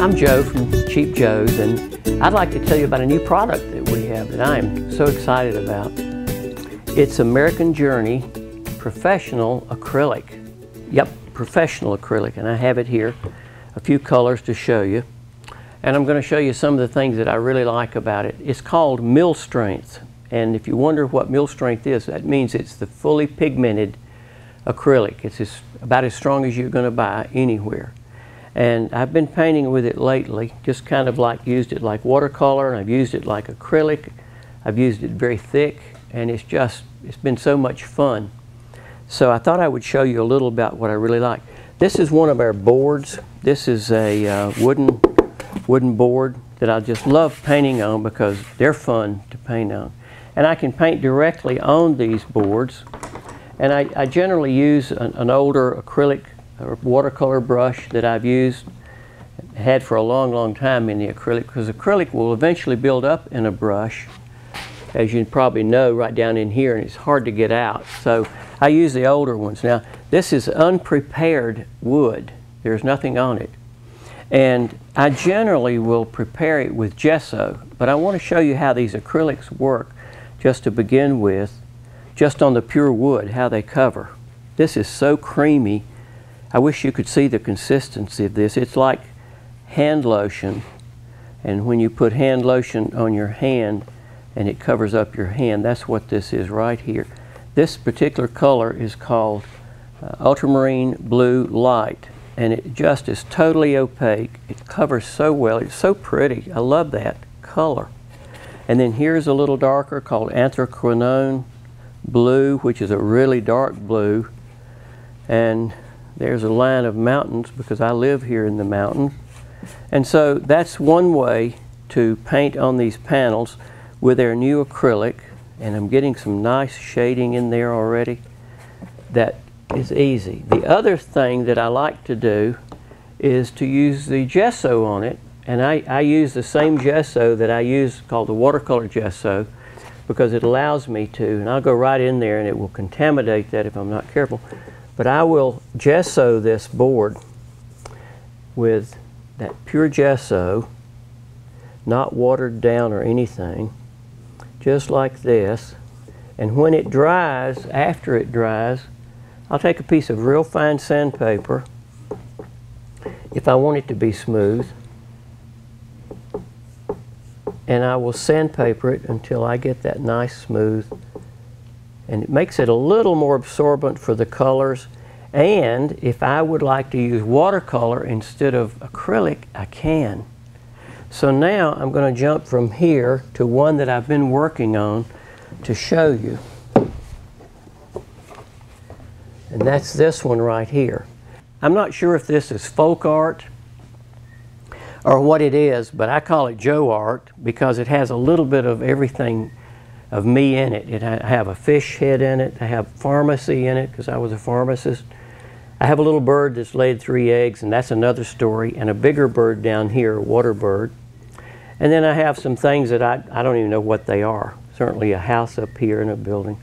I'm Joe from Cheap Joe's, and I'd like to tell you about a new product that we have that I'm so excited about. It's American Journey Professional Acrylic. Yep, Professional Acrylic, and I have it here, a few colors to show you. And I'm going to show you some of the things that I really like about it. It's called mill strength, and if you wonder what mill strength is, that means it's the fully pigmented acrylic. It's about as strong as you're going to buy anywhere. And I've been painting with it lately, just kind of like used it like watercolor, and I've used it like acrylic. I've used it very thick, and it's been so much fun. So I thought I would show you a little about what I really like. This is one of our boards. This is a wooden board that I just love painting on because they're fun to paint on. And I can paint directly on these boards. And I generally use an older acrylic or watercolor brush that I've had for a long time in the acrylic, because acrylic will eventually build up in a brush, as you probably know, right down in here, and it's hard to get out. So I use the older ones. Now, this is unprepared wood. There's nothing on it. And I generally will prepare it with gesso, but I want to show you how these acrylics work just to begin with, just on the pure wood, how they cover. This is so creamy. I wish you could see the consistency of this. It's like hand lotion, and when you put hand lotion on your hand and it covers up your hand, that's what this is right here. This particular color is called Ultramarine Blue Light, and it just is totally opaque. It covers so well. It's so pretty. I love that color. And then here's a little darker called Anthraquinone Blue, which is a really dark blue. And there's a line of mountains because I live here in the mountains. And so that's one way to paint on these panels with their new acrylic. And I'm getting some nice shading in there already. That is easy. The other thing that I like to do is to use the gesso on it. And I use the same gesso that I use called the watercolor gesso, because it allows me to, and I'll go right in there and it will contaminate that if I'm not careful. But I will gesso this board with that pure gesso, not watered down or anything, just like this. And when it dries, after it dries, I'll take a piece of real fine sandpaper, if I want it to be smooth, and I will sandpaper it until I get that nice smooth. And it makes it a little more absorbent for the colors. And if I would like to use watercolor instead of acrylic, I can. So now I'm going to jump from here to one that I've been working on to show you. And that's this one right here. I'm not sure if this is folk art or what it is, but I call it Joe art because it has a little bit of everything of me in it. I have a fish head in it. I have pharmacy in it because I was a pharmacist. I have a little bird that's laid 3 eggs, and that's another story, and a bigger bird down here, a water bird. And then I have some things that I don't even know what they are. Certainly a house up here in a building.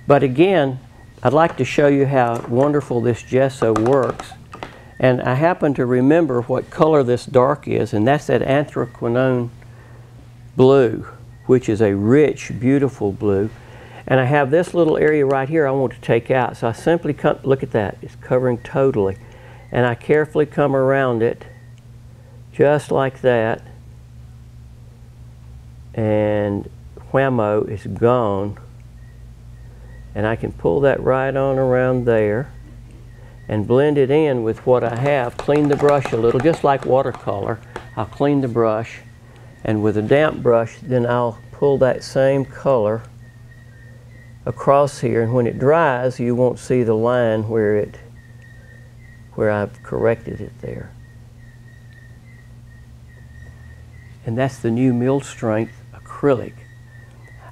But again, I'd like to show you how wonderful this gesso works. And I happen to remember what color this dark is, and that's that Anthraquinone blue, which is a rich, beautiful blue. And I have this little area right here I want to take out. So I simply come, look at that, it's covering totally. And I carefully come around it, just like that. And whammo, it's gone. And I can pull that right on around there and blend it in with what I have. Clean the brush a little, just like watercolor. I'll clean the brush, and with a damp brush, then I'll pull that same color across here, and when it dries, you won't see the line where I've corrected it there. And that's the new mill strength acrylic.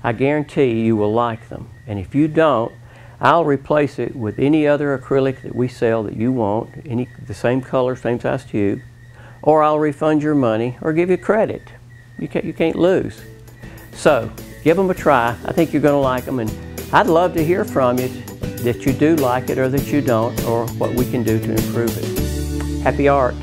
I guarantee you will like them. And if you don't, I'll replace it with any other acrylic that we sell that you want, the same color, same size tube, or I'll refund your money or give you credit. You can't lose. So give them a try. I think you're going to like them, and I'd love to hear from you that you do like it or that you don't, or what we can do to improve it. Happy art.